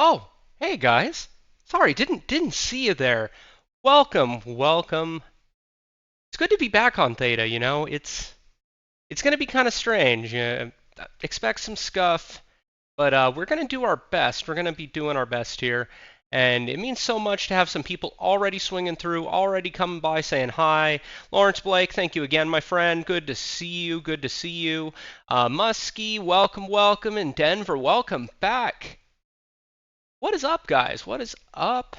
Oh, hey guys. Sorry, didn't see you there. Welcome, welcome. It's good to be back on Theta, you know. It's going to be kind of strange. Expect some scuff, but we're going to do our best. We're going to be doing our best here. And it means so much to have some people already swinging through, already coming by saying hi. Lawrence Blake, thank you again, my friend. Good to see you. Good to see you. Muskie, welcome, welcome. And Denver, welcome back. What is up, guys? What is up?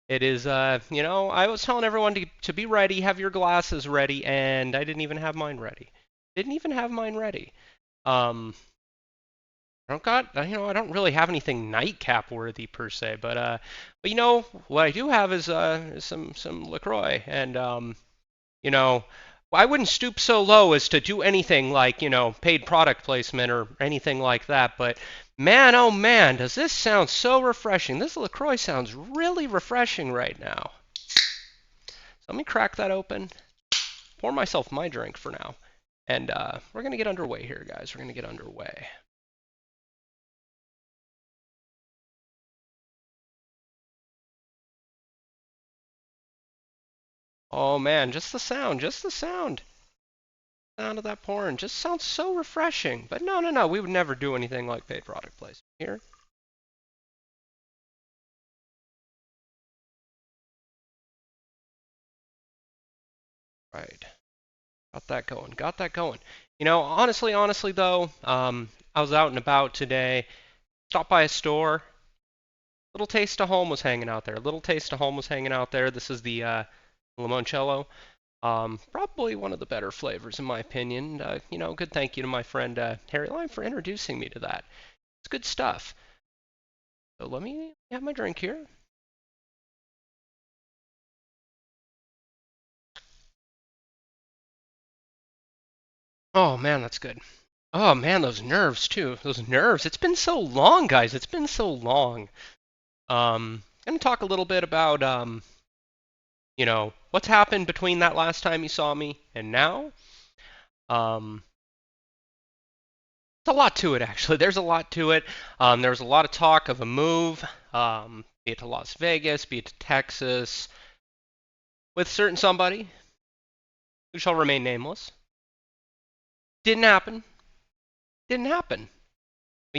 It is, I was telling everyone to be ready, have your glasses ready, and I didn't even have mine ready. Didn't even have mine ready. Um, I don't really have anything nightcap worthy per se, but what I do have is some LaCroix, and you know, I wouldn't stoop so low as to do anything like, paid product placement or anything like that, but man, oh man, does this sound so refreshing. This LaCroix sounds really refreshing right now. So let me crack that open, pour myself my drink for now, and we're going to get underway here, guys. We're going to get underway. Oh man, just the sound, just the sound. Sound of that porn just sounds so refreshing. But no, no, no, we would never do anything like paid product placement here. Right. Got that going. Got that going. Honestly though, I was out and about today. Stopped by a store. Little Taste of Home was hanging out there. Little Taste of Home was hanging out there. This is the limoncello. Probably one of the better flavors in my opinion. Good thank you to my friend Harry Lime for introducing me to that. It's good stuff. So let me have my drink here. Oh man, that's good. Oh man, those nerves too. Those nerves. It's been so long, guys. It's been so long. Gonna talk a little bit about what's happened between that last time you saw me and now. Um, there's a lot to it actually. There's a lot to it. There was a lot of talk of a move, be it to Las Vegas, be it to Texas, with certain somebody who shall remain nameless. Didn't happen. Didn't happen.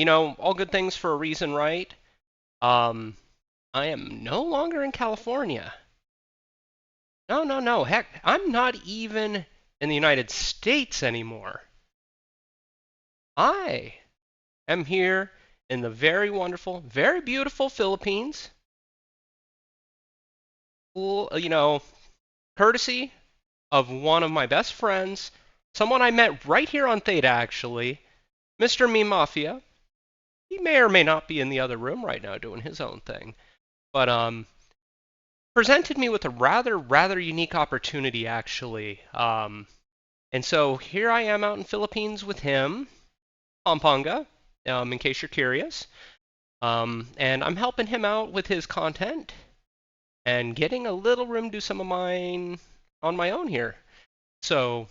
All good things for a reason, right? Um, I am no longer in California. No, no, no. Heck, I'm not even in the United States anymore. I am here in the very wonderful, very beautiful Philippines. Courtesy of one of my best friends, someone I met right here on Theta actually, Mr. Me Mafia. He may or may not be in the other room right now doing his own thing. But presented me with a rather unique opportunity actually. And so here I am out in Philippines with him, Pampanga, in case you're curious. And I'm helping him out with his content and getting a little room to do some of mine on my own here. So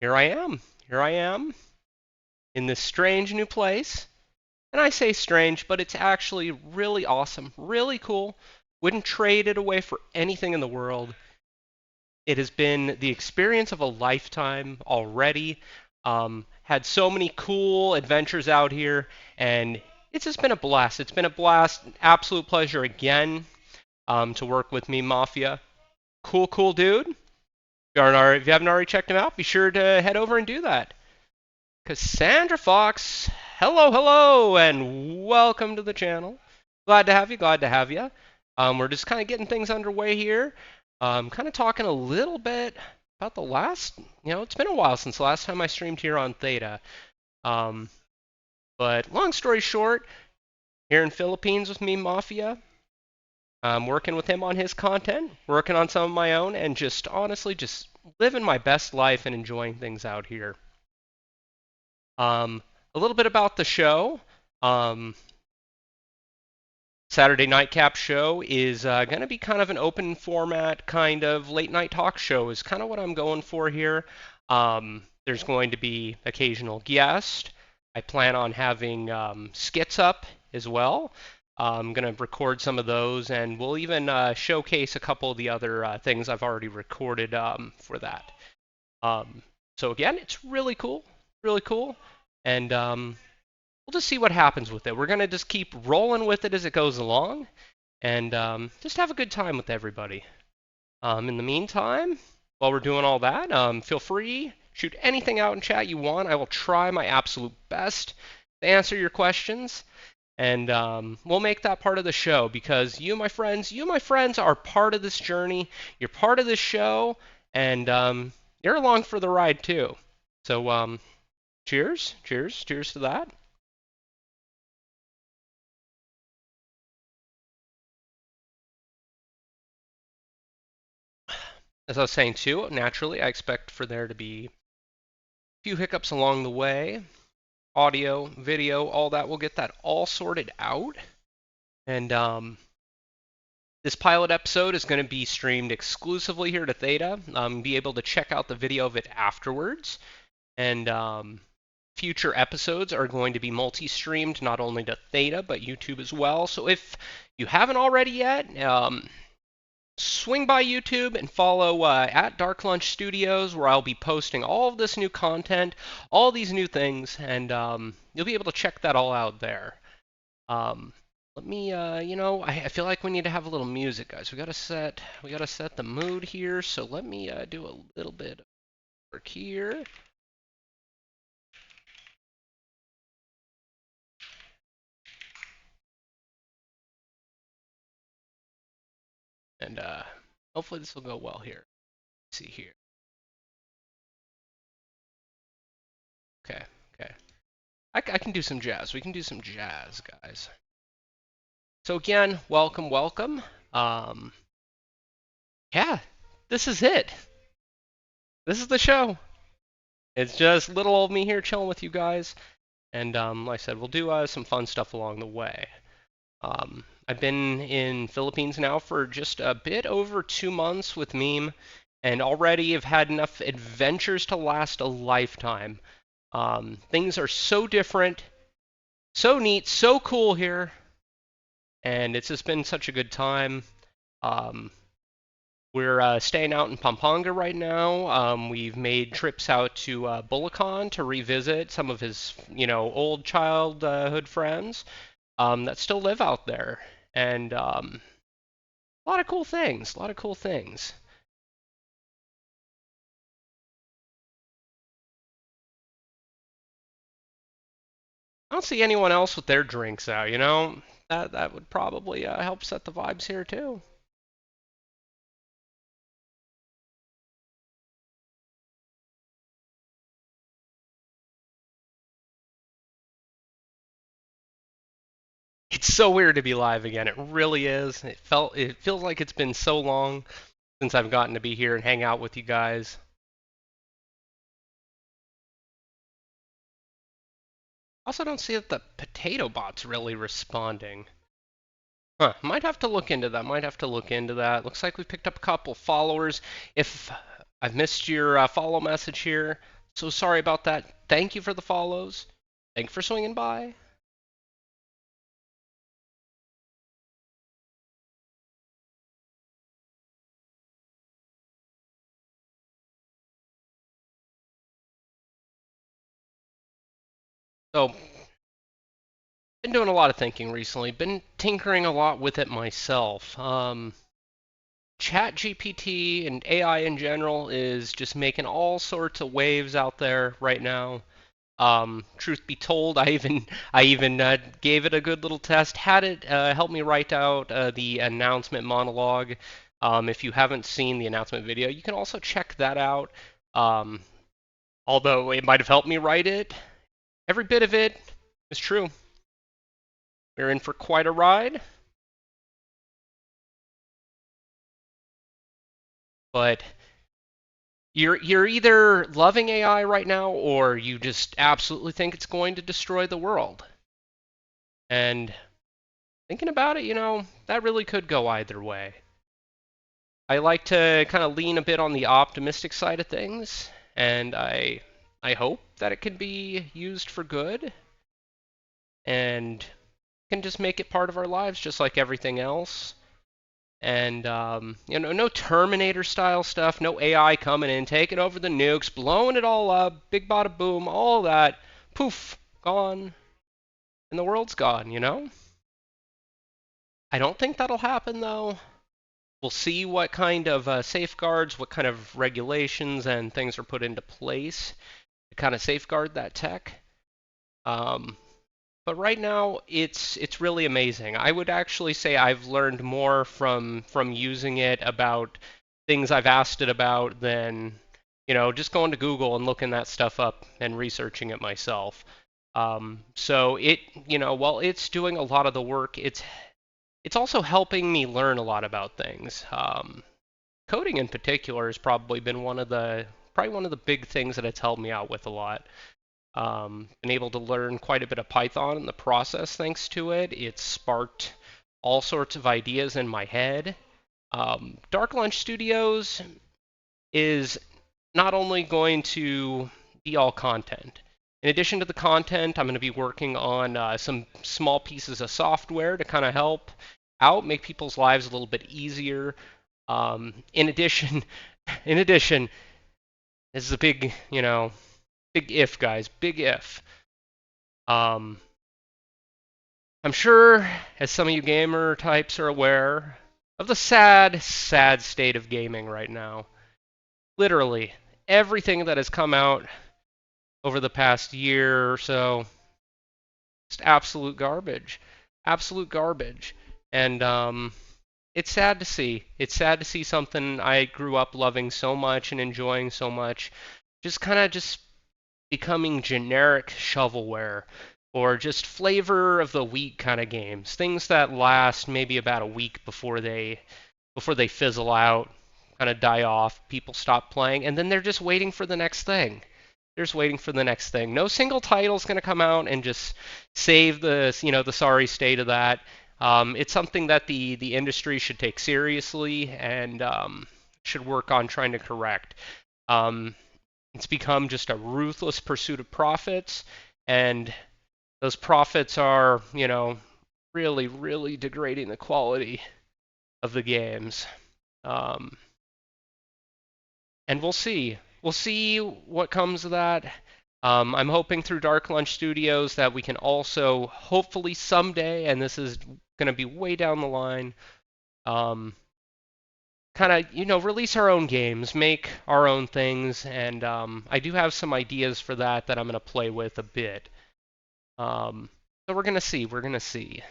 here I am. Here I am in this strange new place. And I say strange, but it's actually really awesome, really cool. Wouldn't trade it away for anything in the world. It has been the experience of a lifetime already. Had so many cool adventures out here, and it's just been a blast. It's been a blast, absolute pleasure again to work with me, Mafia. Cool dude. If you haven't already checked him out, be sure to head over and do that. Cassandra Fox, hello, and welcome to the channel. Glad to have you, glad to have you. We're just kind of getting things underway here. Kind of talking a little bit about the last, it's been a while since the last time I streamed here on Theta. But long story short, here in Philippines with me, Mafia. I'm working with him on his content, working on some of my own, and just honestly just living my best life and enjoying things out here. A little bit about the show. Saturday Nightcap show is going to be kind of an open format, kind of late night talk show is kind of what I'm going for here. There's going to be occasional guest. I plan on having skits up as well. I'm going to record some of those, and we'll even showcase a couple of the other things I've already recorded for that. So again, it's really cool, and we'll just see what happens with it. We're going to just keep rolling with it as it goes along, and just have a good time with everybody. In the meantime, while we're doing all that, feel free, shoot anything out in chat you want. I will try my absolute best to answer your questions, and we'll make that part of the show because you, my friends, are part of this journey. You're part of this show, and you're along for the ride too. So cheers to that. as I was saying too, naturally, I expect for there to be a few hiccups along the way. Audio, video, all that. We'll get that all sorted out. And this pilot episode is going to be streamed exclusively here to Theta. Be able to check out the video of it afterwards. And future episodes are going to be multi-streamed not only to Theta but YouTube as well. So if you haven't already yet, swing by YouTube and follow at Dark Lunch Studios, where I'll be posting all of this new content, all these new things, and you'll be able to check that all out there. Let me, I feel like we need to have a little music, guys. We gotta set the mood here. So let me do a little bit of work here. And hopefully this will go well here. Let's see here. Okay, okay. I can do some jazz. We can do some jazz, guys. So again, welcome, welcome. Yeah, this is it. This is the show. It's just little old me here chilling with you guys. And like I said, we'll do some fun stuff along the way. I've been in Philippines now for just a bit over 2 months with Meme, and already have had enough adventures to last a lifetime. Things are so different, so neat, so cool here, and it's just been such a good time. We're staying out in Pampanga right now. We've made trips out to Bulacan to revisit some of his, old childhood friends that still live out there, and a lot of cool things. A lot of cool things. I don't see anyone else with their drinks out. That would probably help set the vibes here too. It's so weird to be live again. It really is. It feels like it's been so long since I've gotten to be here and hang out with you guys. Also, don't see that the potato bot's really responding. Huh, might have to look into that. Might have to look into that. Looks like we picked up a couple followers. If I've missed your follow message here, so sorry about that. Thank you for the follows. Thank you for swinging by. So, been doing a lot of thinking recently. Been tinkering a lot with it myself. Chat GPT and AI in general is just making all sorts of waves out there right now. Truth be told, I even gave it a good little test. Had it help me write out the announcement monologue. If you haven't seen the announcement video, you can also check that out. Um, Although it might have helped me write it, every bit of it is true. We're in for quite a ride. But you're either loving AI right now or you just absolutely think it's going to destroy the world. And thinking about it, that really could go either way. I like to kind of lean a bit on the optimistic side of things, and I hope that it can be used for good and can just make it part of our lives just like everything else. And no Terminator style stuff, no AI coming in, taking over the nukes, blowing it all up, big bada boom, all that, poof, gone, and the world's gone. I don't think that'll happen though. We'll see what kind of safeguards, what kind of regulations and things are put into place to kind of safeguard that tech. Um, but right now, it's really amazing. I would actually say I've learned more from using it about things I've asked it about than just going to Google and looking that stuff up and researching it myself. So while it's doing a lot of the work, it's also helping me learn a lot about things. coding in particular has probably been one of the big things that it's helped me out with a lot. Been able to learn quite a bit of Python in the process thanks to it. It's sparked all sorts of ideas in my head. Dark Lunch Studios is not only going to be all content. In addition to the content, I'm going to be working on some small pieces of software to kind of help out, make people's lives a little bit easier. In addition, in addition, this is a big, big if, guys, big if. Um, I'm sure, as some of you gamer types are aware, of the sad, sad state of gaming right now. Literally, everything that has come out over the past year or so, just absolute garbage. Absolute garbage. And it's sad to see. It's sad to see something I grew up loving so much and enjoying so much just kind of just becoming generic shovelware or just flavor of the week kind of games. Things that last maybe about a week before they fizzle out, kind of die off, people stop playing, and then they're just waiting for the next thing. They're just waiting for the next thing. No single title's going to come out and just save the sorry state of that. It's something that the industry should take seriously and should work on trying to correct. It's become just a ruthless pursuit of profits, and those profits are, really, really degrading the quality of the games. Um, and we'll see. We'll see what comes of that. I'm hoping through Dark Lunch Studios that we can also, hopefully someday, and this is going to be way down the line, kind of, release our own games, make our own things, and I do have some ideas for that I'm going to play with a bit. So we're going to see. We're going to see.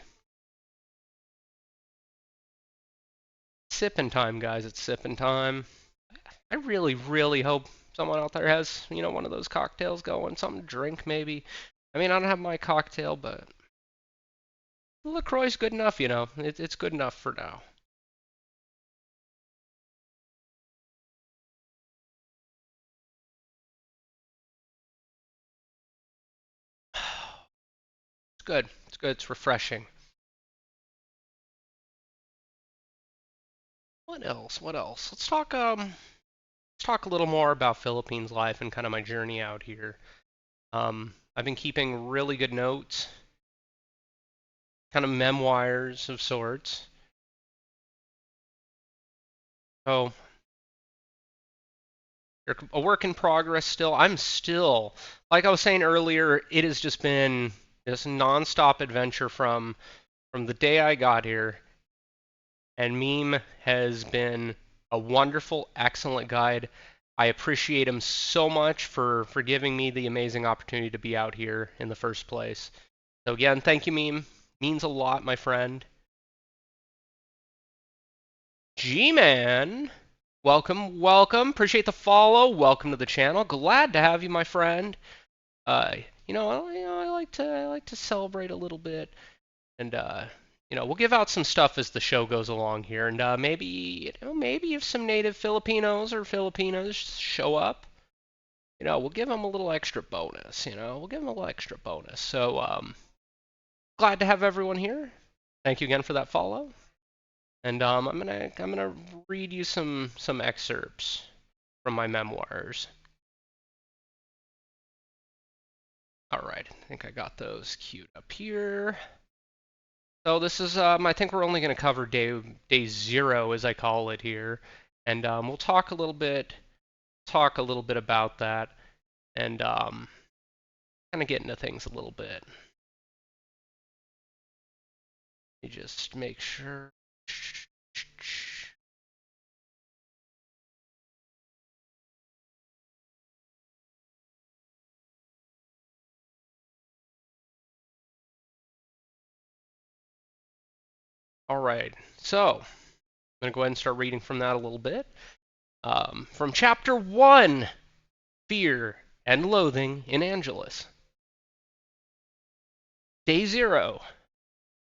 Sipping time, guys. It's sipping time. I really, really hope someone out there has, one of those cocktails going, something to drink maybe. I mean, I don't have my cocktail, but LaCroix is good enough, it's good enough for now. It's good. It's good. It's refreshing. What else? What else? Let's talk a little more about Philippines life and kind of my journey out here. I've been keeping really good notes, kind of memoirs of sorts. So, they're a work in progress still. I'm still, like I was saying earlier, it has just been this nonstop adventure from the day I got here. And Meme has been a wonderful, excellent guide. I appreciate him so much for giving me the amazing opportunity to be out here in the first place. So again, thank you, Meme. Means a lot, my friend. G-Man, welcome, welcome. Appreciate the follow. Welcome to the channel. Glad to have you, my friend. Uh, I like to celebrate a little bit, and we'll give out some stuff as the show goes along here, and maybe if some native Filipinos or Filipinas show up, we'll give them a little extra bonus. We'll give them a little extra bonus. So glad to have everyone here. Thank you again for that follow. And I'm gonna read you some excerpts from my memoirs. All right, I think I got those queued up here. So this is I think we're only going to cover day 0 as I call it here, and we'll talk a little bit about that, and kind of get into things a little bit. Let me just make sure. All right, so I'm going to go ahead and start reading from that a little bit. From Chapter 1, Fear and Loathing in Angeles. Day 0.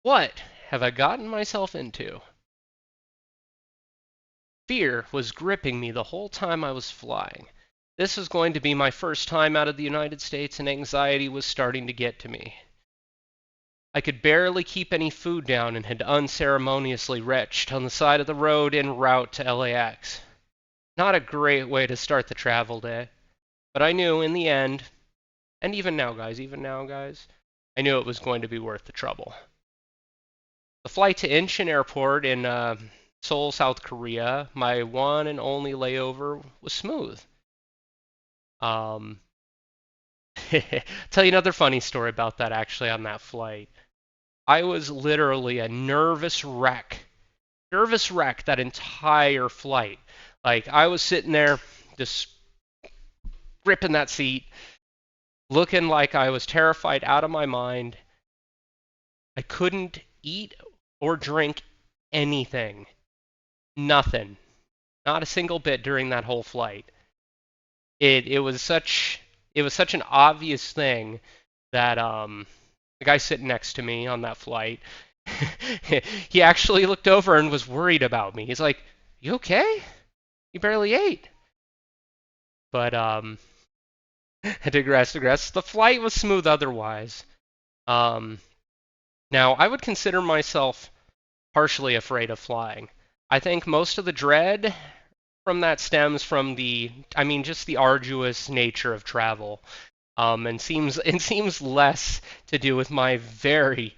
What have I gotten myself into? Fear was gripping me the whole time I was flying. This was going to be my first time out of the United States, and anxiety was starting to get to me. I could barely keep any food down and had unceremoniously retched on the side of the road en route to LAX. Not a great way to start the travel day, but I knew in the end, and even now, guys, I knew it was going to be worth the trouble. The flight to Incheon Airport in Seoul, South Korea, my one and only layover, was smooth. Um, tell you another funny story about that actually on that flight. I was literally a nervous wreck that entire flight. Like I was sitting there just gripping that seat, looking like I was terrified out of my mind. I couldn't eat or drink anything. Nothing. Not a single bit during that whole flight. It was such an obvious thing that the guy sitting next to me on that flight he actually looked over and was worried about me. He's like, "You okay? You barely ate." But digress. The flight was smooth otherwise. Um, Now I would consider myself partially afraid of flying. I think most of the dread from that stems from just the arduous nature of travel. And seems less to do with my very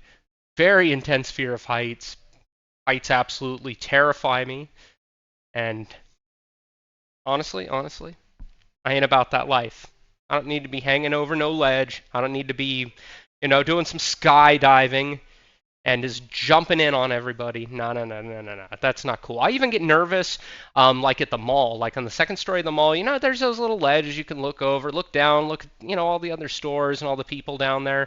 intense fear of heights. Heights absolutely terrify me, and honestly, I ain't about that life. I don't need to be hanging over no ledge. I don't need to be, doing some skydiving and just jumping in on everybody. No. That's not cool. I even get nervous, like at the mall, like on the second story of the mall. There's those little ledges you can look over, look down, look at, all the other stores and all the people down there.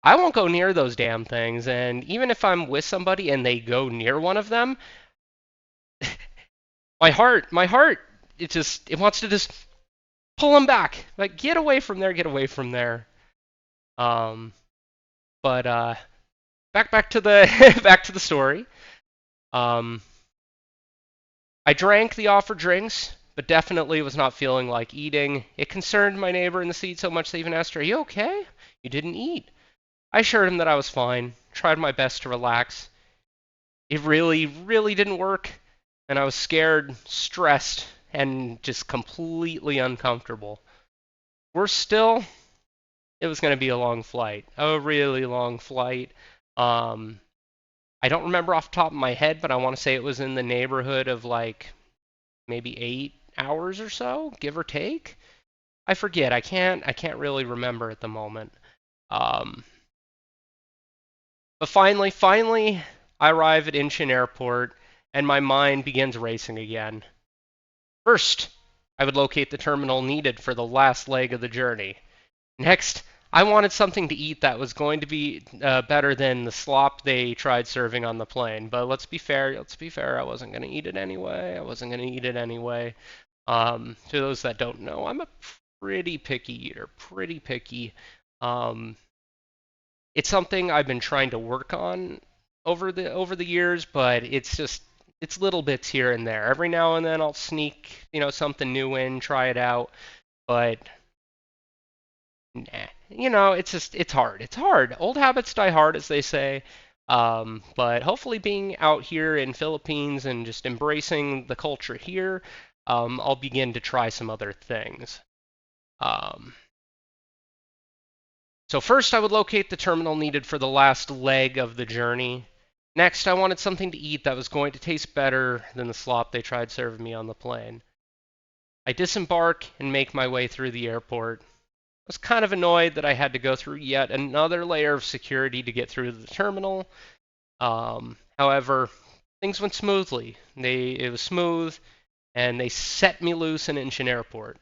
I won't go near those damn things. And even if I'm with somebody and they go near one of them, my heart, it wants to just pull them back. Like, get away from there, get away from there. Um, but back to the back to the story. Um, I drank the offered drinks, but definitely was not feeling like eating. It concerned my neighbor in the seat so much they even asked her, "Are you okay? You didn't eat." I assured him that I was fine, tried my best to relax. It really didn't work, and I was scared, stressed, and just completely uncomfortable. Worse still, it was going to be a long flight, a really long flight. Um, I don't remember off the top of my head, but I want to say it was in the neighborhood of like maybe 8 hours or so, give or take. I forget. I can't really remember at the moment. Um, but finally, I arrive at Incheon Airport, and my mind begins racing again. First, I would locate the terminal needed for the last leg of the journey. Next, I wanted something to eat that was going to be better than the slop they tried serving on the plane. But let's be fair. I wasn't going to eat it anyway. To those that don't know, I'm a pretty picky eater. Pretty picky. Um, it's something I've been trying to work on over the years, but it's little bits here and there. Every now and then I'll sneak, something new in, try it out, but nah. It's hard. It's hard. Old habits die hard, as they say. But hopefully, being out here in Philippines and just embracing the culture here, I'll begin to try some other things. Um, so first, I would locate the terminal needed for the last leg of the journey. Next, I wanted something to eat that was going to taste better than the slop they tried serving me on the plane. I disembark and make my way through the airport. I was kind of annoyed that I had to go through yet another layer of security to get through to the terminal. However, things went smoothly. It was smooth, and they set me loose in Incheon Airport.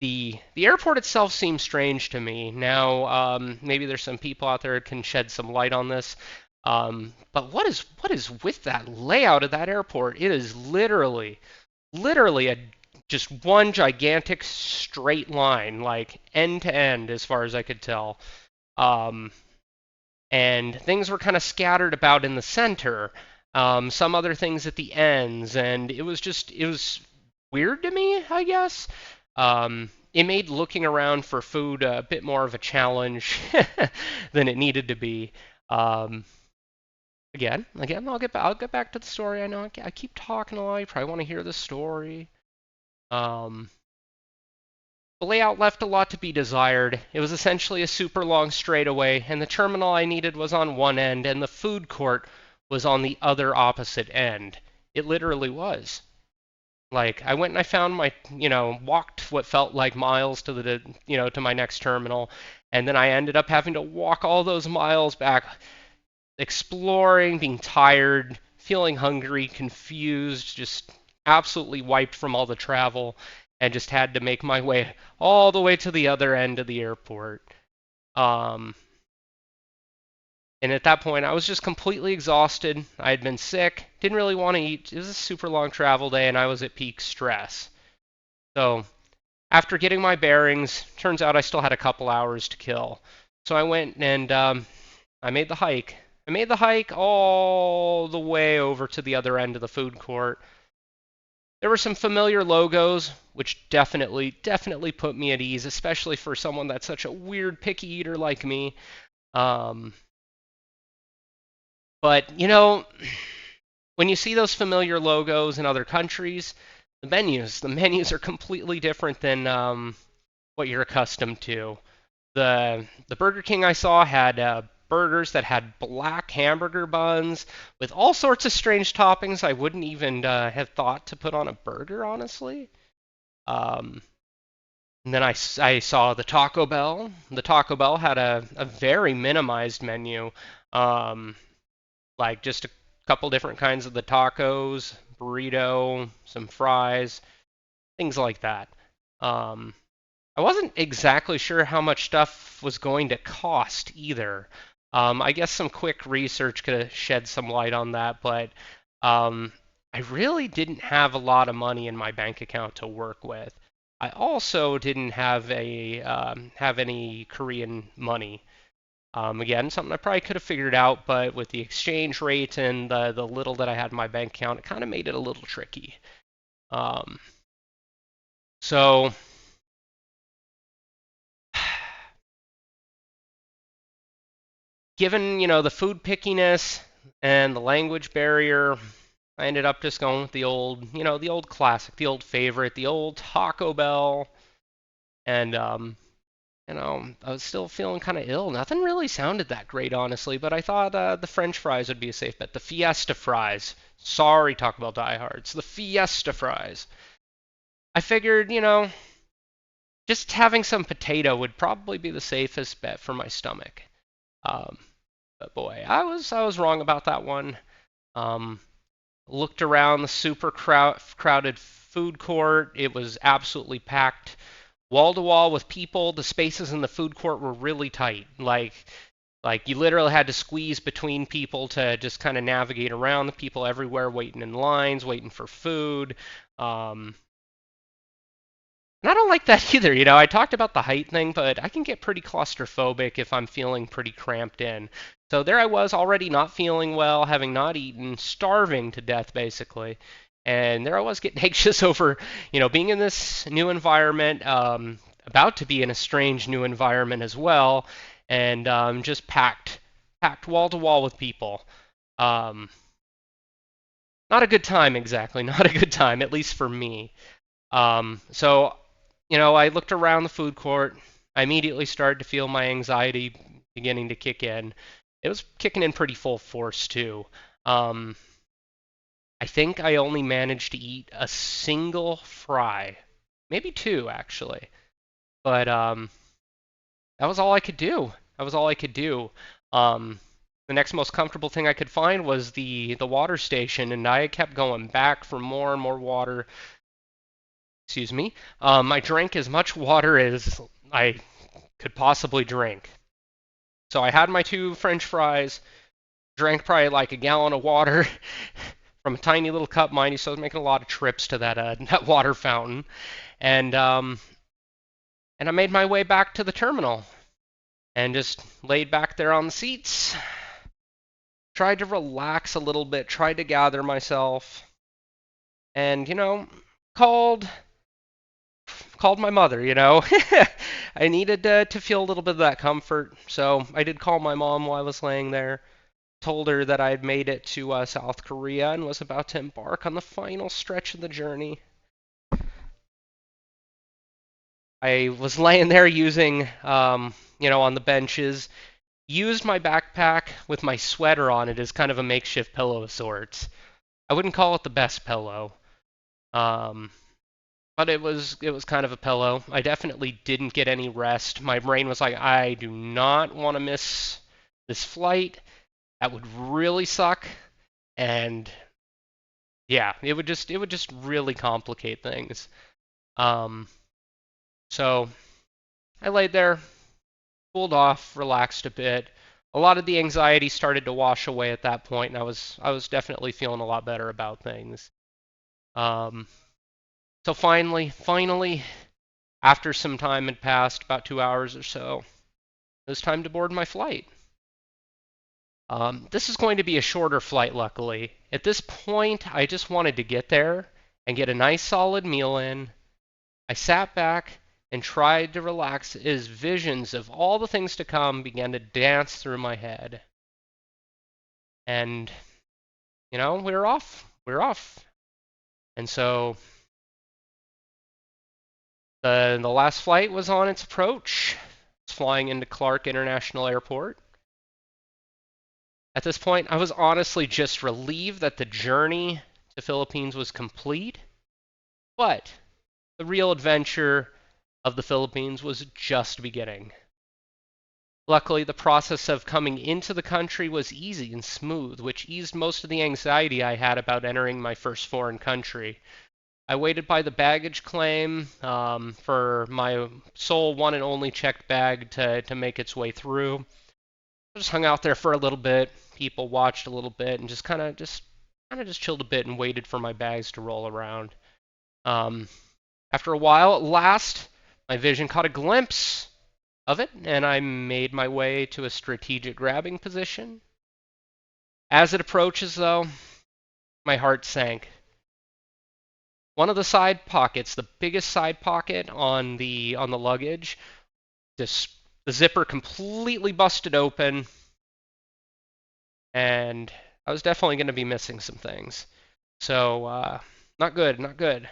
The airport itself seems strange to me. Now, maybe there's some people out there that can shed some light on this. But what is with that layout of that airport? It is literally a just one gigantic straight line, like end to end, as far as I could tell. Um, and things were kind of scattered about in the center. some other things at the ends, and it was weird to me, I guess. It made looking around for food a bit more of a challenge than it needed to be. Um, again, I'll get back to the story. I know I keep talking a lot. You probably want to hear the story. Um, the layout left a lot to be desired. It was essentially a super long straightaway, and the terminal I needed was on one end, and the food court was on the other opposite end. It literally was. Like, I went and I found walked what felt like miles to to my next terminal, and then I ended up having to walk all those miles back, exploring, being tired, feeling hungry, confused, just absolutely wiped from all the travel, and just had to make my way all the way to the other end of the airport. Um, and at that point, I was just completely exhausted. I had been sick, didn't really want to eat. It was a super long travel day, and I was at peak stress. So, after getting my bearings, turns out I still had a couple hours to kill. So I went and I made the hike. I made the hike all the way over to the other end of the food court. There were some familiar logos, which definitely put me at ease, especially for someone that's such a weird, picky eater like me. Um, but, when you see those familiar logos in other countries, the menus are completely different than what you're accustomed to. The Burger King I saw had burgers that had black hamburger buns with all sorts of strange toppings I wouldn't even have thought to put on a burger, honestly. Um, and then I saw the Taco Bell. The Taco Bell had a very minimized menu, um, like just a couple different kinds of the tacos, burrito, some fries, things like that. Um, I wasn't exactly sure how much stuff was going to cost either. I guess some quick research could have shed some light on that, but um, I really didn't have a lot of money in my bank account to work with. I also didn't have any Korean money. Again, something I probably could have figured out, but with the exchange rate and the little that I had in my bank account, it kind of made it a little tricky. Um, so given, the food pickiness and the language barrier, I ended up just going with the old classic, the old favorite, the old Taco Bell. And, I was still feeling kind of ill. Nothing really sounded that great, honestly, but I thought the French fries would be a safe bet. The Fiesta fries. Sorry, Taco Bell diehards. The Fiesta fries. I figured, just having some potato would probably be the safest bet for my stomach. Um, but boy, I was wrong about that one. Um, Looked around the super crowded food court. It was absolutely packed, wall to wall with people. The spaces in the food court were really tight. Like you literally had to squeeze between people to just kind of navigate around. The people everywhere waiting in lines, waiting for food. Um, and I don't like that either. I talked about the height thing, but I can get pretty claustrophobic if I'm feeling pretty cramped in. So there I was already not feeling well, having not eaten, starving to death basically. And there I was getting anxious over, being in this new environment, about to be in a strange new environment as well, and just packed wall to wall with people. Um, Not a good time exactly, not a good time, at least for me. So I looked around the food court. I immediately started to feel my anxiety beginning to kick in. It was kicking in pretty full force too. Um, I think I only managed to eat a single fry, maybe two actually, but that was all I could do. That was all I could do. Um, the next most comfortable thing I could find was the water station, and I kept going back for more and more water. Excuse me. I drank as much water as I could possibly drink. So I had my two French fries, drank probably like a gallon of water from a tiny little cup, mind you. So I was making a lot of trips to that that water fountain, and I made my way back to the terminal and just laid back there on the seats, tried to relax a little bit, tried to gather myself, and, called my mother. I needed to feel a little bit of that comfort, so I did call my mom while I was laying there. Told her that I had made it to South Korea and was about to embark on the final stretch of the journey. I was laying there using, on the benches, used my backpack with my sweater on it as kind of a makeshift pillow of sorts. I wouldn't call it the best pillow, um, but it was kind of a pillow. I definitely didn't get any rest. My brain was like, I do not want to miss this flight. That would really suck, and yeah, it would just really complicate things. Um, so I laid there, cooled off, relaxed a bit. A lot of the anxiety started to wash away at that point, and I was definitely feeling a lot better about things. Um, so finally, after some time had passed, about 2 hours or so, it was time to board my flight. This is going to be a shorter flight, luckily. At this point, I just wanted to get there and get a nice solid meal in. I sat back and tried to relax as visions of all the things to come began to dance through my head. And, we were off. We were off. And so the last flight was on its approach. It's flying into Clark International Airport. At this point, I was honestly just relieved that the journey to Philippines was complete, but the real adventure of the Philippines was just beginning. Luckily, the process of coming into the country was easy and smooth, which eased most of the anxiety I had about entering my first foreign country. I waited by the baggage claim for my sole one and only checked bag to make its way through. I just hung out there for a little bit. People watched a little bit and just kind of just chilled a bit and waited for my bags to roll around. Um, After a while, at last, my vision caught a glimpse of it, and I made my way to a strategic grabbing position. As it approaches, though, my heart sank. One of the side pockets, the biggest side pocket on the luggage, this the zipper completely busted open, and I was definitely going to be missing some things. So, not good, not good.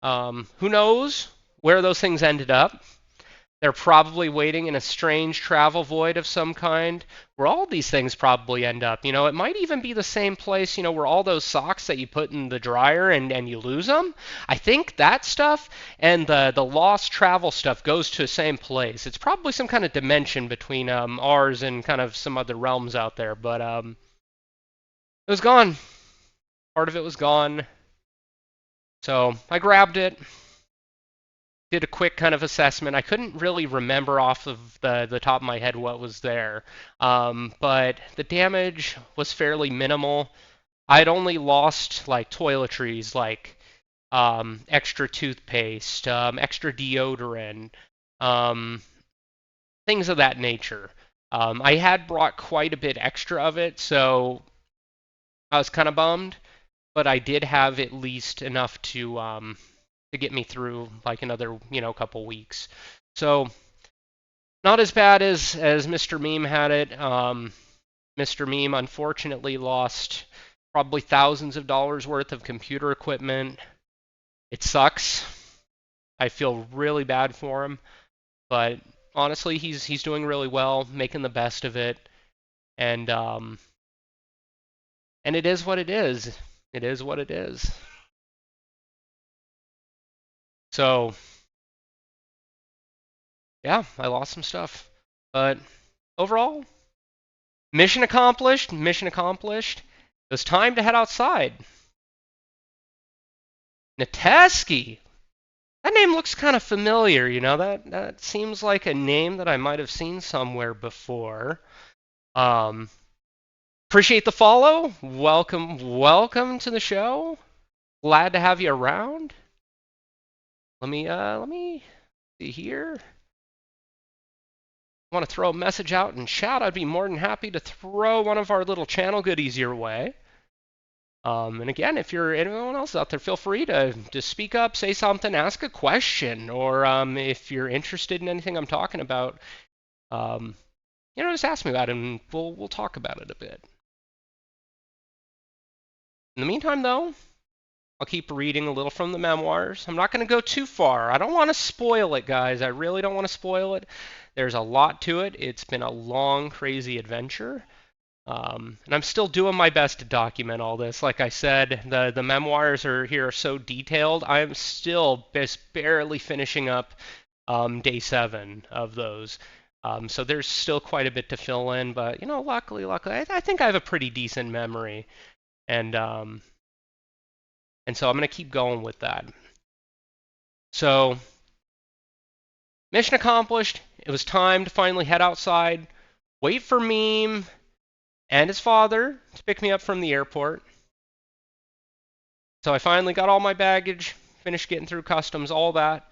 Who knows where those things ended up? They're probably waiting in a strange travel void of some kind, where all these things probably end up. It might even be the same place, where all those socks that you put in the dryer and you lose them. I think that stuff and the lost travel stuff goes to the same place. It's probably some kind of dimension between ours and kind of some other realms out there, but it was gone. Part of it was gone. So I grabbed it, did a quick kind of assessment. I couldn't really remember off of the top of my head what was there, but the damage was fairly minimal. I'd only lost like toiletries, like extra toothpaste, extra deodorant, um, things of that nature. I had brought quite a bit extra of it, so I was kind of bummed, but I did have at least enough to get me through like another couple weeks. So not as bad as Mr. Meme had it. Mr. Meme unfortunately lost probably thousands of dollars worth of computer equipment. It sucks. I feel really bad for him, but honestly, he's doing really well, making the best of it, and it is what it is. It is what it is. So yeah, I lost some stuff, but overall, mission accomplished. Mission accomplished. It was time to head outside. Nateski. That name looks kind of familiar. That seems like a name that I might have seen somewhere before. Um, Appreciate the follow. Welcome to the show. Glad to have you around. Let me see here. want to throw a message out and shout, I'd be more than happy to throw one of our little channel goodies your way. And again, if you're anyone else out there, feel free to just speak up, say something, ask a question, or if you're interested in anything I'm talking about, um, just ask me about it, and we'll talk about it a bit. In the meantime, though, I'll keep reading a little from the memoirs. I'm not going to go too far. I don't want to spoil it, guys. I really don't want to spoil it. There's a lot to it. It's been a long, crazy adventure. And I'm still doing my best to document all this. Like I said, the memoirs are so detailed. I'm still just barely finishing up day 7 of those. So there's still quite a bit to fill in. But luckily, I think I have a pretty decent memory, and so I'm gonna keep going with that. So mission accomplished. It was time to finally head outside, wait for Meme and his father to pick me up from the airport. So I finally got all my baggage, finished getting through customs, all that,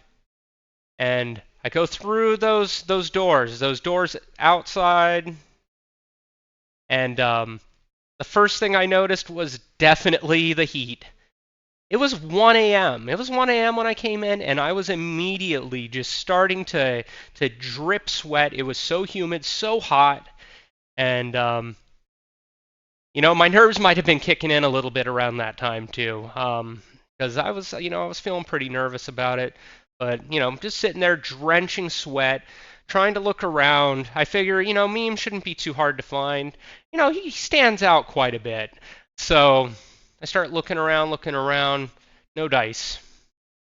and I go through those doors outside, and the first thing I noticed was definitely the heat. It was 1 a.m. It was 1 a.m. when I came in, and I was immediately just starting to drip sweat. It was so humid, so hot, and my nerves might have been kicking in a little bit around that time too, because I was feeling pretty nervous about it. But just sitting there drenching sweat, trying to look around. I figure Meme shouldn't be too hard to find. He stands out quite a bit. So I start looking around. No dice.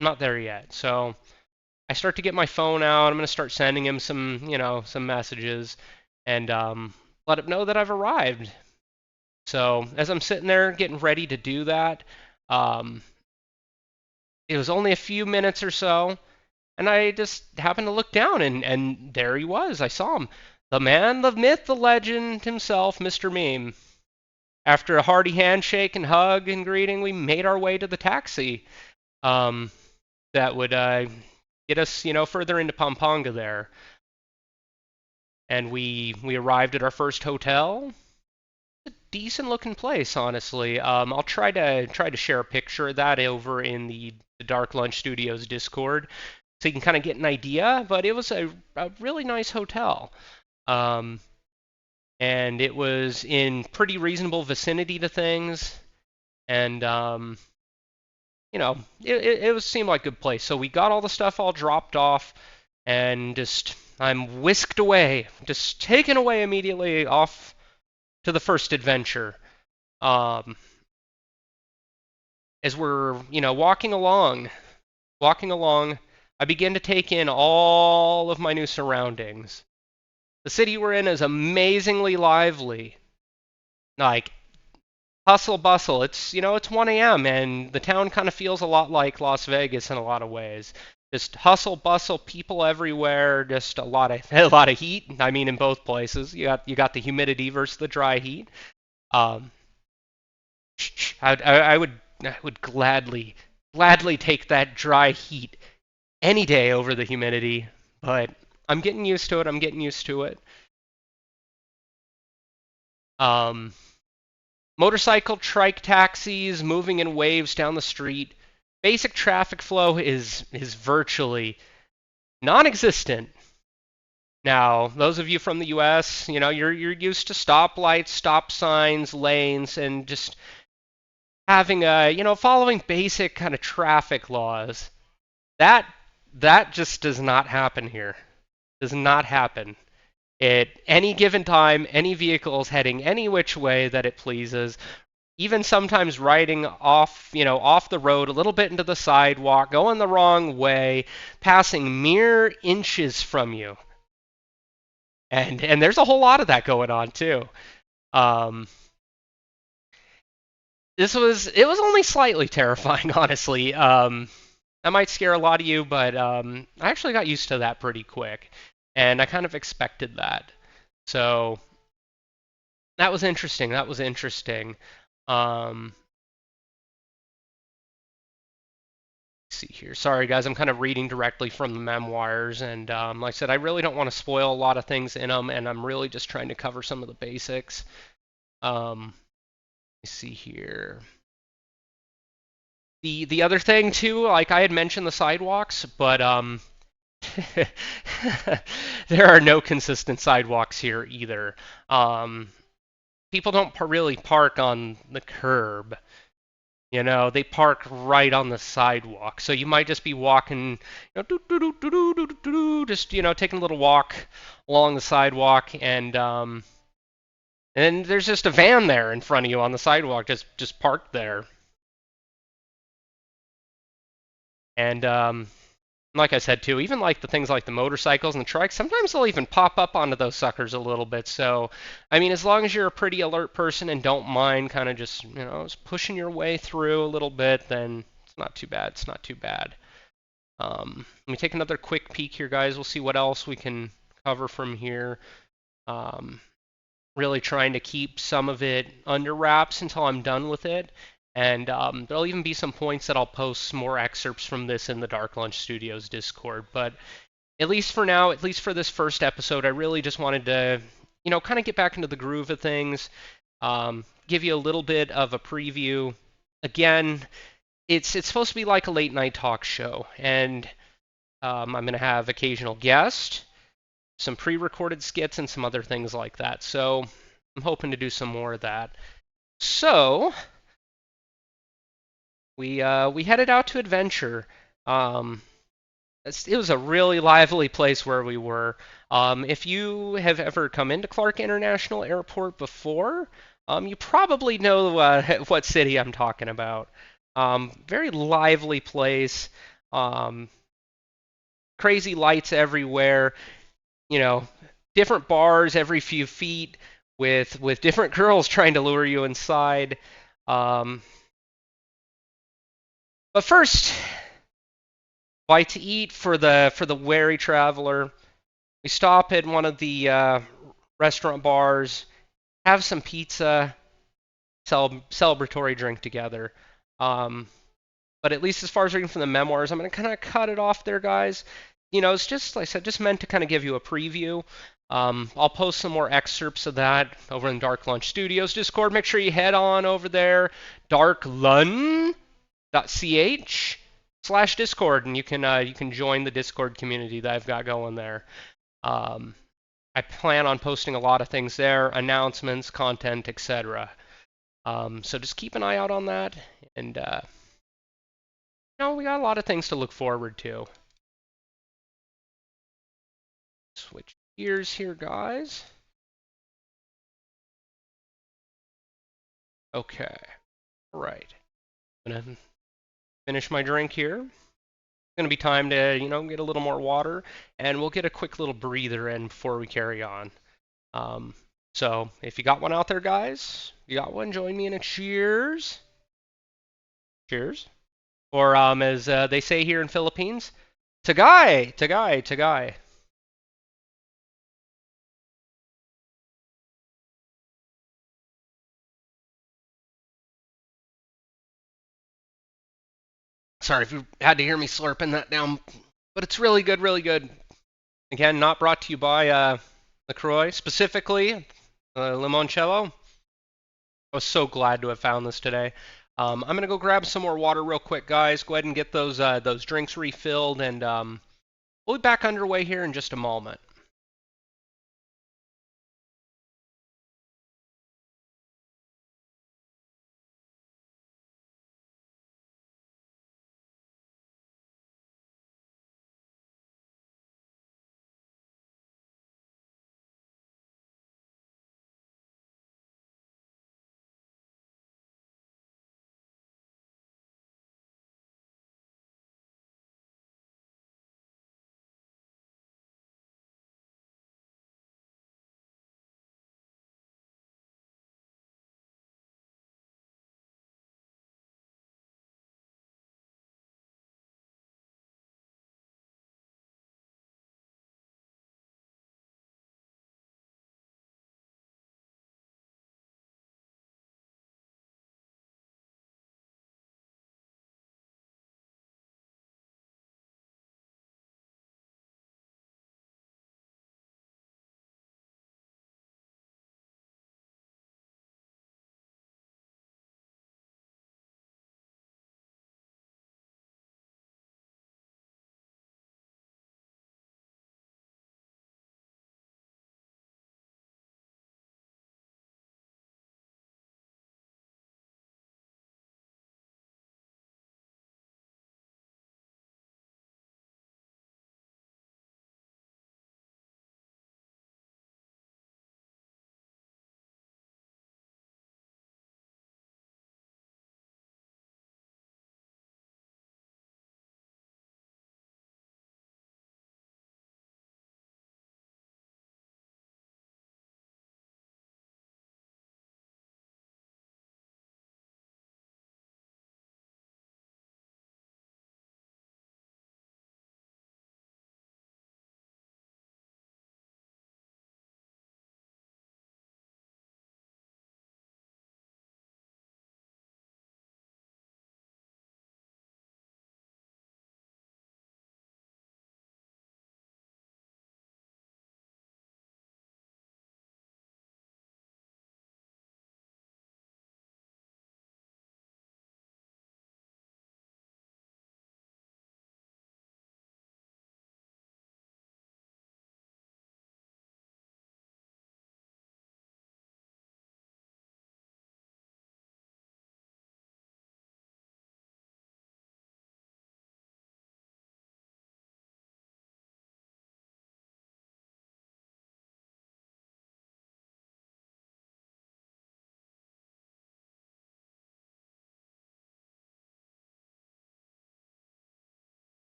Not there yet. So I start to get my phone out. I'm gonna start sending him some messages, and let him know that I've arrived. So as I'm sitting there getting ready to do that, um, it was only a few minutes or so, and I just happened to look down, and there he was. I saw him. The man, the myth, the legend himself, Mr. Meme. After a hearty handshake and hug and greeting, we made our way to the taxi that would get us, further into Pampanga there. And we arrived at our first hotel. A decent looking place, honestly. I'll try to share a picture of that over in the Dark Lunch Studios Discord, so you can kind of get an idea. But it was a really nice hotel, and it was in pretty reasonable vicinity to things, and it seemed like a good place. So we got all the stuff all dropped off, and just I'm whisked away, just taken away immediately off to the first adventure. Um, as we're, walking along, I begin to take in all of my new surroundings. The city we're in is amazingly lively. Like, hustle bustle. It's 1 a.m. and the town kind of feels a lot like Las Vegas in a lot of ways. Just hustle bustle, people everywhere, just a lot of heat. I mean, in both places. You got the humidity versus the dry heat. Um, I would gladly take that dry heat any day over the humidity, but I'm getting used to it. Um, Motorcycle, trike taxis moving in waves down the street. Basic traffic flow is virtually non-existent. Now, those of you from the U.S., you're used to stoplights, stop signs, lanes, and just having following basic kind of traffic laws. That just does not happen here. Does not happen. At any given time, any vehicle is heading any which way that it pleases. Even sometimes riding off the road a little bit into the sidewalk, going the wrong way, passing mere inches from you. And there's a whole lot of that going on too. Um, it was only slightly terrifying, honestly. That might scare a lot of you, but I actually got used to that pretty quick, and I kind of expected that. So that was interesting. Um, See here. Sorry, guys, I'm kind of reading directly from the memoirs, and like I said, I really don't want to spoil a lot of things in them, and I'm really just trying to cover some of the basics. Let me see here. The other thing too, like I had mentioned the sidewalks, but there are no consistent sidewalks here either. Um, People don't really park on the curb. You know, they park right on the sidewalk. So you might just be walking, just taking a little walk along the sidewalk, and there's just a van there in front of you on the sidewalk, just parked there. And like I said too, even like the things like the motorcycles and the trikes, sometimes they'll even pop up onto those suckers a little bit. So, I mean, as long as you're a pretty alert person and don't mind kind of just pushing your way through a little bit, then it's not too bad. It's not too bad. Let me take another quick peek here, guys. We'll see what else we can cover from here. Um, Really trying to keep some of it under wraps until I'm done with it. And there'll even be some points that I'll post more excerpts from this in the Dark Lunch Studios Discord. But at least for now, at least for this first episode, I really just wanted to, kind of get back into the groove of things, give you a little bit of a preview. Again, it's supposed to be like a late night talk show, and I'm going to have occasional guests, some pre-recorded skits, and some other things like that. So I'm hoping to do some more of that. So we headed out to adventure. Um, it was a really lively place where we were. If you have ever come into Clark International Airport before, you probably know what city I'm talking about. Very lively place. Um, Crazy lights everywhere. You know, different bars every few feet with different girls trying to lure you inside. Um, but first, bite to eat for the wary traveler. We stop at one of the restaurant bars, have some pizza, celebratory drink together. Um, but at least as far as reading from the memoirs, I'm going to kind of cut it off there, guys. It's just, like I said, just meant to kind of give you a preview. I'll post some more excerpts of that over in Dark Lunch Studios Discord. Make sure you head on over there, darklun.ch/Discord, and you can join the Discord community that I've got going there. Um, I plan on posting a lot of things there, announcements, content, etc. So just keep an eye out on that, and we got a lot of things to look forward to. Switch gears here, guys. Okay, all right. I'm gonna finish my drink here. It's gonna be time to, get a little more water, and we'll get a quick little breather in before we carry on. Um, so if you got one out there, guys, you got one, join me in a cheers. Cheers. Or as they say here in Philippines, tagay, tagay, tagay. Sorry if you had to hear me slurping that down, but it's really good, really good. Again, not brought to you by LaCroix, specifically Limoncello. I was so glad to have found this today. I'm gonna go grab some more water real quick, guys. Go ahead and get those drinks refilled, and we'll be back underway here in just a moment.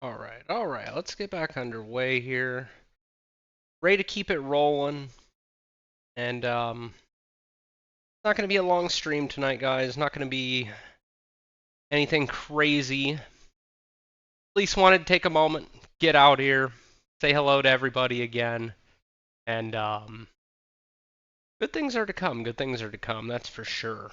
All right. Let's get back underway here. Ready to keep it rolling. And it's not going to be a long stream tonight, guys. Not going to be anything crazy. At least wanted to take a moment, get out here, say hello to everybody again, and good things are to come. Good things are to come. That's for sure.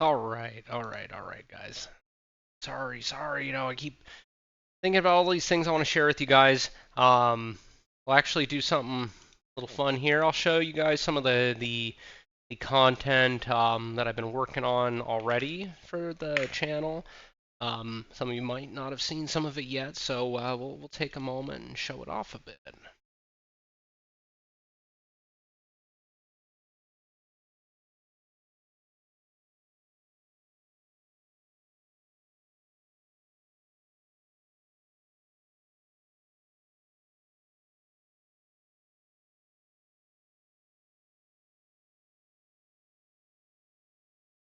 All right, guys. Sorry. I keep thinking about all these things I want to share with you guys. We'll actually do something a little fun here. I'll show you guys some of the content that I've been working on already for the channel. Some of you might not have seen some of it yet, so we'll take a moment and show it off a bit.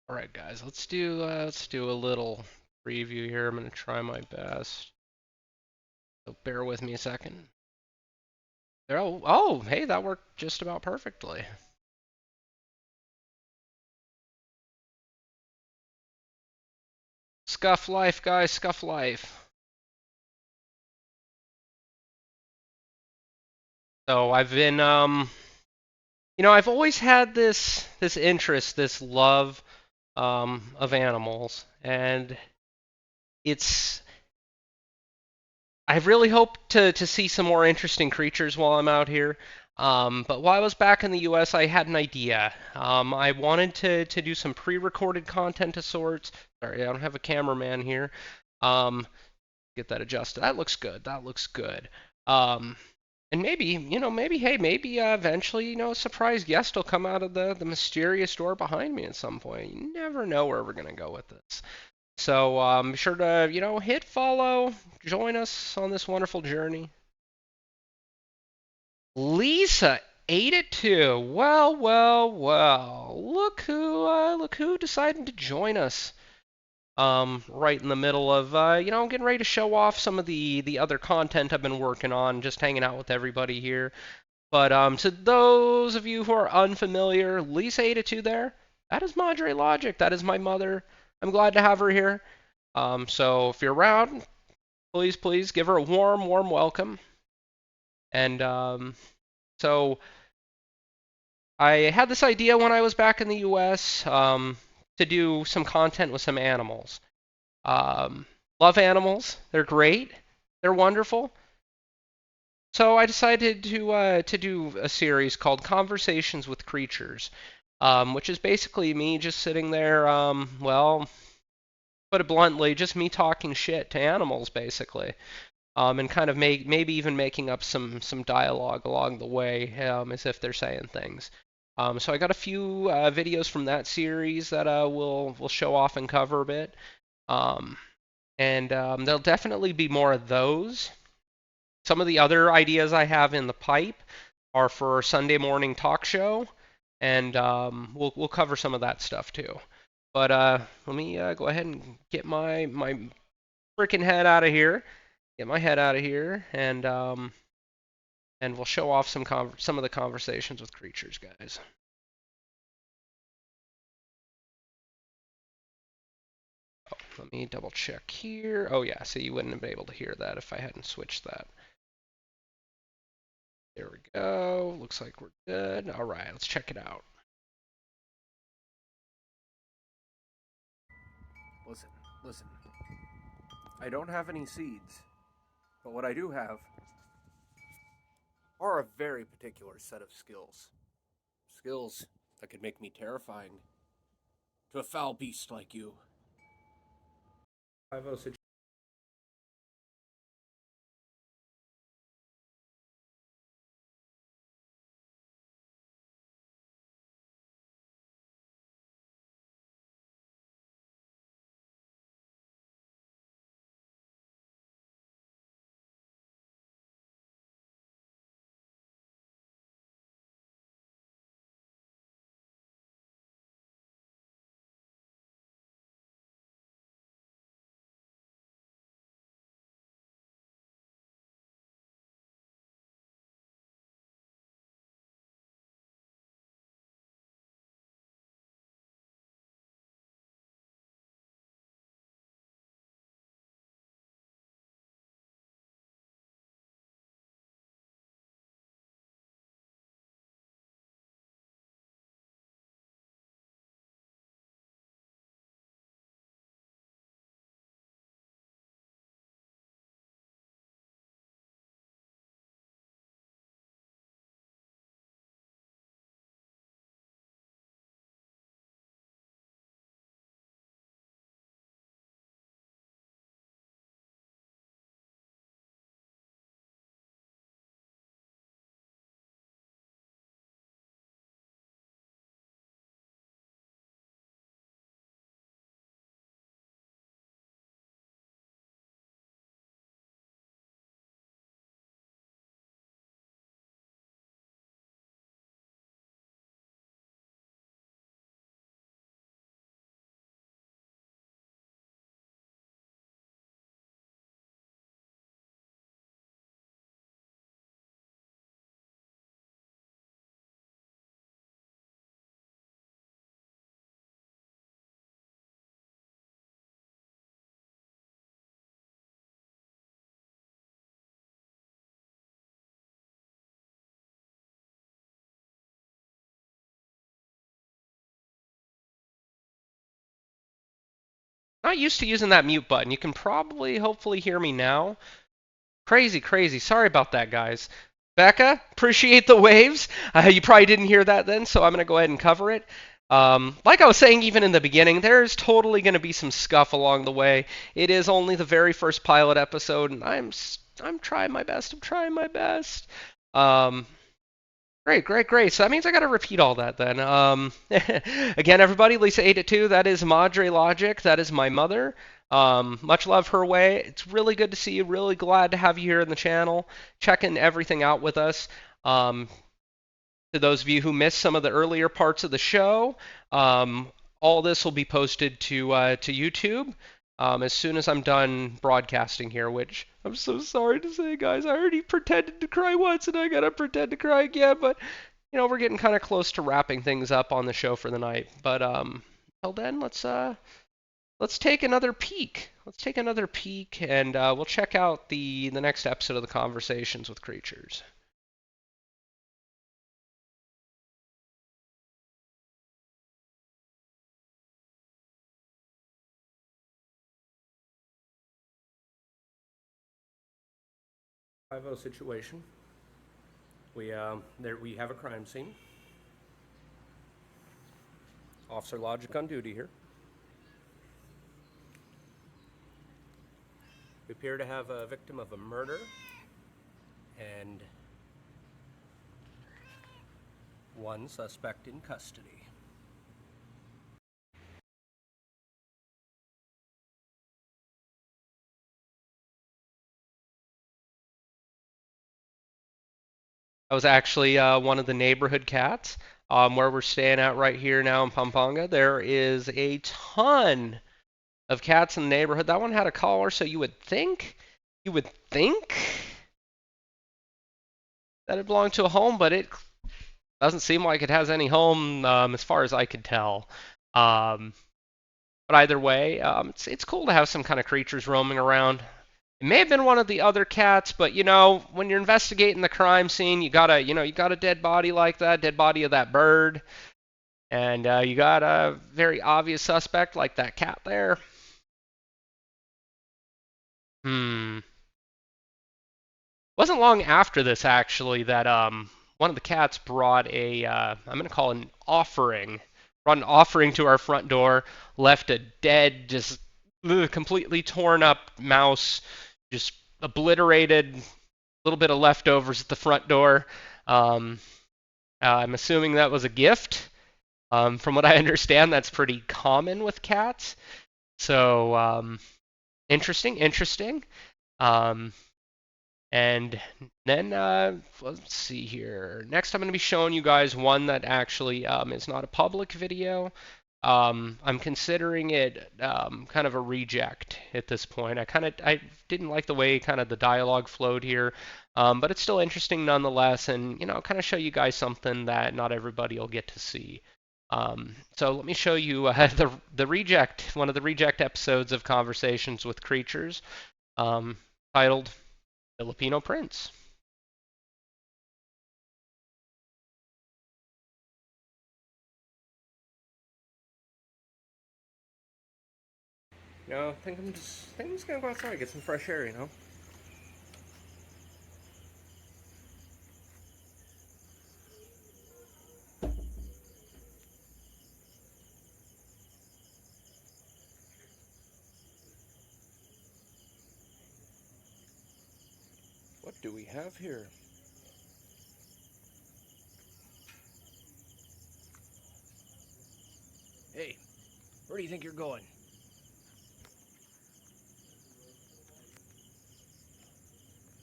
All right, guys, let's do a little preview here. I'm gonna try my best. So bear with me a second. There, hey, that worked just about perfectly. Scuff life, guys, scuff life. So I've been, I've always had this interest, this love, of animals, and it's I really hope to see some more interesting creatures while I'm out here. But while I was back in the U.S., I had an idea. I wanted to do some pre-recorded content of sorts. Sorry, I don't have a cameraman here. Um, get that adjusted. That looks good. That looks good. Um, and maybe, hey, maybe eventually, a surprise guest will come out of the mysterious door behind me at some point. You never know where we're gonna go with this. So be sure to, hit follow, join us on this wonderful journey. Lisa ate it too. Well. Look who decided to join us. Right in the middle of, getting ready to show off some of the other content I've been working on, just hanging out with everybody here. But to those of you who are unfamiliar, Lisa ate it too there. That is Madre Logic. That is my mother. I'm glad to have her here. So if you're around, please give her a warm welcome. And so I had this idea when I was back in the U.S. To do some content with some animals. Love animals. They're great. They're wonderful. So I decided to do a series called Conversations with Creatures, which is basically me just sitting there. Put it bluntly, just me talking shit to animals, basically. And kind of maybe even making up some dialogue along the way, as if they're saying things. So I got a few videos from that series that we'll show off and cover a bit, um, and there'll definitely be more of those. Some of the other ideas I have in the pipe are for Sunday morning talk show, and we'll cover some of that stuff too. But let me go ahead and get my freaking head out of here. Get my head out of here, and we'll show off some of the conversations with creatures, guys. Oh, let me double check here. Oh yeah, so you wouldn't have been able to hear that if I hadn't switched that. There we go. Looks like we're good. All right, let's check it out. Listen. I don't have any seeds, but what I do have are a very particular set of skills. Skills that could make me terrifying to a foul beast like you. 50 Not used to using that mute button. You can probably, hopefully, hear me now. Crazy, crazy. Sorry about that, guys. Becca, appreciate the waves. You probably didn't hear that then, so I'm going to go ahead and cover it. Like I was saying even in the beginning, there's totally going to be some scuff along the way. It is only the very first pilot episode, and I'm trying my best. I'm trying my best. Um, Great, great, great. So that means I got to repeat all that then. Again, everybody, Lisa882, that is Madre Logic. That is my mother. Much love her way. It's really good to see you. Really glad to have you here in the channel, checking everything out with us. To those of you who missed some of the earlier parts of the show, all this will be posted to YouTube as soon as I'm done broadcasting here, which I'm so sorry to say, guys. I already pretended to cry once, and I gotta pretend to cry again. But we're getting kind of close to wrapping things up on the show for the night. But until then, let's take another peek. Let's take another peek, and we'll check out the next episode of the Conversations with Creatures. Situation. We have a crime scene. Officer Logic on duty here. We appear to have a victim of a murder and one suspect in custody. That was actually one of the neighborhood cats where we're staying at right here now in Pampanga. There is a ton of cats in the neighborhood. That one had a collar, so you would think that it belonged to a home, but it doesn't seem like it has any home as far as I could tell. But either way, it's cool to have some kind of creatures roaming around. It may have been one of the other cats, but when you're investigating the crime scene, you got a dead body like that, dead body of that bird, and you got a very obvious suspect like that cat there. Wasn't long after this actually that one of the cats brought I'm gonna call it an offering, brought an offering to our front door, left a dead, just completely torn up mouse, just obliterated, a little bit of leftovers at the front door. I'm assuming that was a gift. From what I understand, that's pretty common with cats. So interesting, interesting. And then let's see here. Next, I'm going to be showing you guys one that actually is not a public video. I'm considering it kind of a reject at this point. I didn't like the way kind of the dialogue flowed here, but it's still interesting nonetheless, and kind of show you guys something that not everybody will get to see. So let me show you the reject, one of the reject episodes of Conversations with Creatures, titled Filipino Prince. I think I'm just gonna go outside and get some fresh air, What do we have here? Hey, where do you think you're going?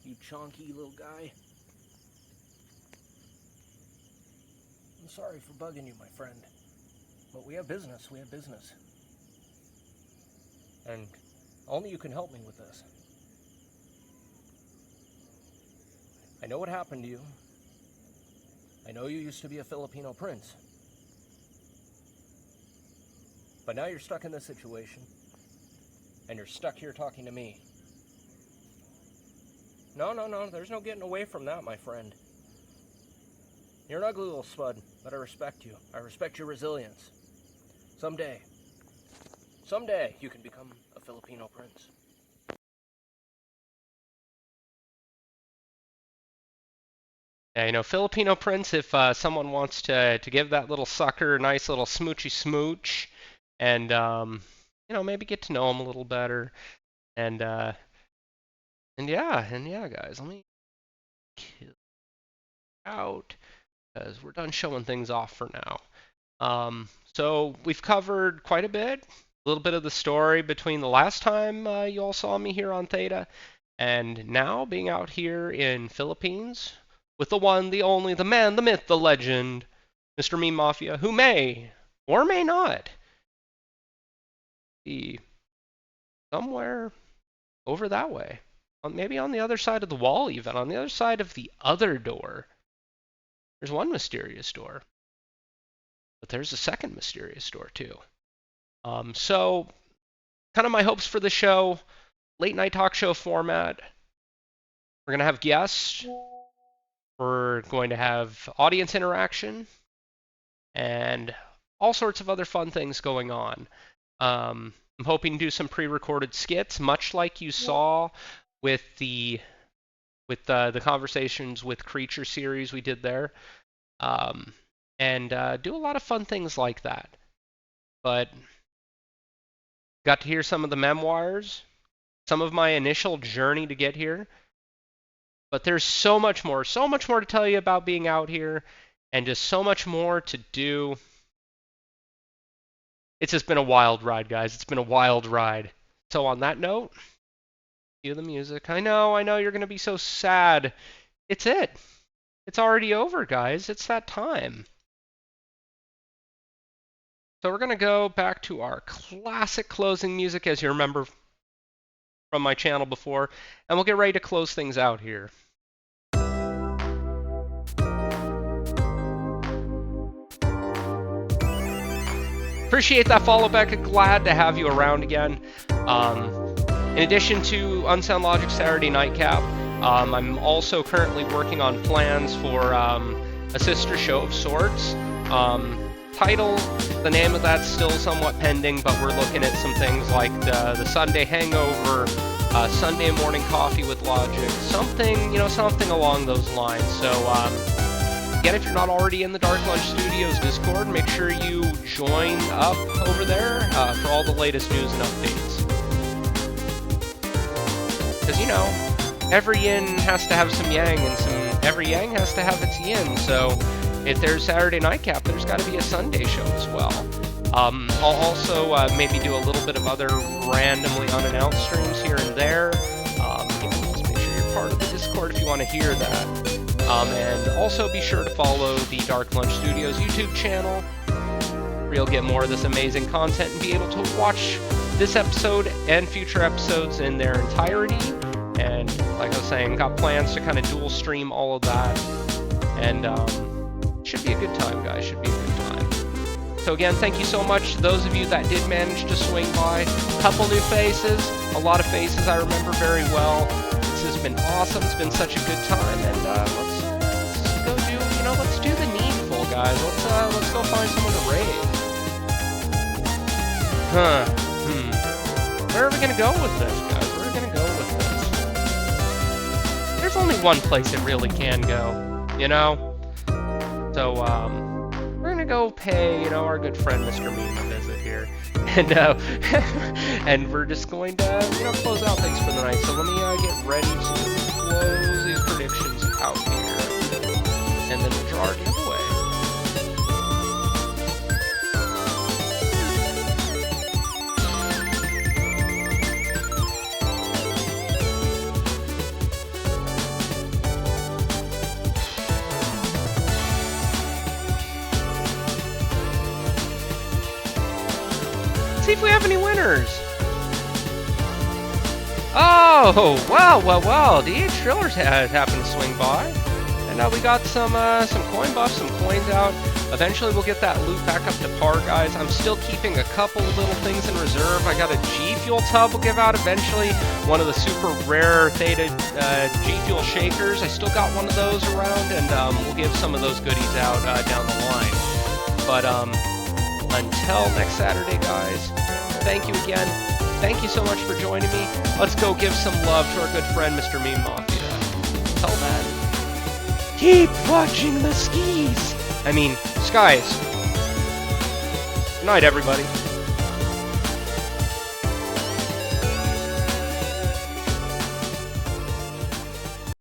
You chonky little guy. I'm sorry for bugging you, my friend. But we have business, And only you can help me with this. I know what happened to you. I know you used to be a Filipino prince. But now you're stuck in this situation. And you're stuck here talking to me. No, there's no getting away from that, my friend. You're an ugly little spud, but I respect you. I respect your resilience. Someday Someday you can become a Filipino prince. Yeah, you know, Filipino Prince, if someone wants to give that little sucker a nice little smoochy smooch and, you know, maybe get to know him a little better. And, uh, and yeah, guys, let me kill out because we're done showing things off for now. So we've covered quite a bit, a little bit of the story between the last time you all saw me here on Theta and now being out here in Philippines with the one, the only, the man, the myth, the legend, Mr. Meme Mafia, who may or may not be somewhere over that way. Maybe on the other side of the wall, even on the other side of the other door. There's one mysterious door, but there's a second mysterious door too. So, kind of my hopes for the show, late night talk show format. We're going to have guests. We're going to have audience interaction and all sorts of other fun things going on. I'm hoping to do some pre-recorded skits, much like you saw with the conversations with Creature series we did there, and do a lot of fun things like that. But got to hear some of the memoirs, some of my initial journey to get here. But there's so much more to tell you about being out here, and just so much more to do. It's just been a wild ride, guys. It's been a wild ride. So on that note, cue the music. I know you're going to be so sad. It's it. It's already over, guys. It's that time. So we're going to go back to our classic closing music, as you remember from my channel before, and we'll get ready to close things out here. Appreciate that follow, Becca. Glad to have you around again. In addition to Unsound Logic Saturday Nightcap, I'm also currently working on plans for a sister show of sorts. Title, the name of that's still somewhat pending, but we're looking at some things like the Sunday Hangover, Sunday Morning Coffee with Logic, something along those lines. So, again, if you're not already in the Dark Lunch Studios Discord, make sure you join up over there for all the latest news and updates. Because, every yin has to have some yang, and every yang has to have its yin, so if there's Saturday Nightcap, there's got to be a Sunday show as well. I'll also maybe do a little bit of other randomly unannounced streams here and there. Just make sure you're part of the Discord if you want to hear that. And also be sure to follow the Dark Lunch Studios YouTube channel, where you'll get more of this amazing content and be able to watch this episode and future episodes in their entirety. And like I was saying, got plans to kind of dual stream all of that. And should be a good time, guys. Should be a good time. So again, thank you so much to those of you that did manage to swing by. A couple new faces, a lot of faces I remember very well. This has been awesome. It's been such a good time, and let's go do, let's do the needful, guys. Let's go find someone to raid. Where are we gonna go with this, guys? Where are we gonna go with this? There's only one place it really can go, So, we're gonna go pay, our good friend Mr. Meme a visit here, and and we're just going to, close out things for the night. So let me get ready to close these predictions out here, and then we'll draw our giveaway. See if we have any winners. Oh, well. DH Drillers happened to swing by. And now we got some coin buffs, some coins out. Eventually we'll get that loot back up to par, guys. I'm still keeping a couple little things in reserve. I got a G Fuel tub we'll give out eventually. One of the super rare Theta G Fuel shakers. I still got one of those around, and we'll give some of those goodies out down the line. But until next Saturday, guys, thank you again. Thank you so much for joining me. Let's go give some love to our good friend, Mr. Meme Mafia. Until then, keep watching the skies. I mean, skies. Good night, everybody.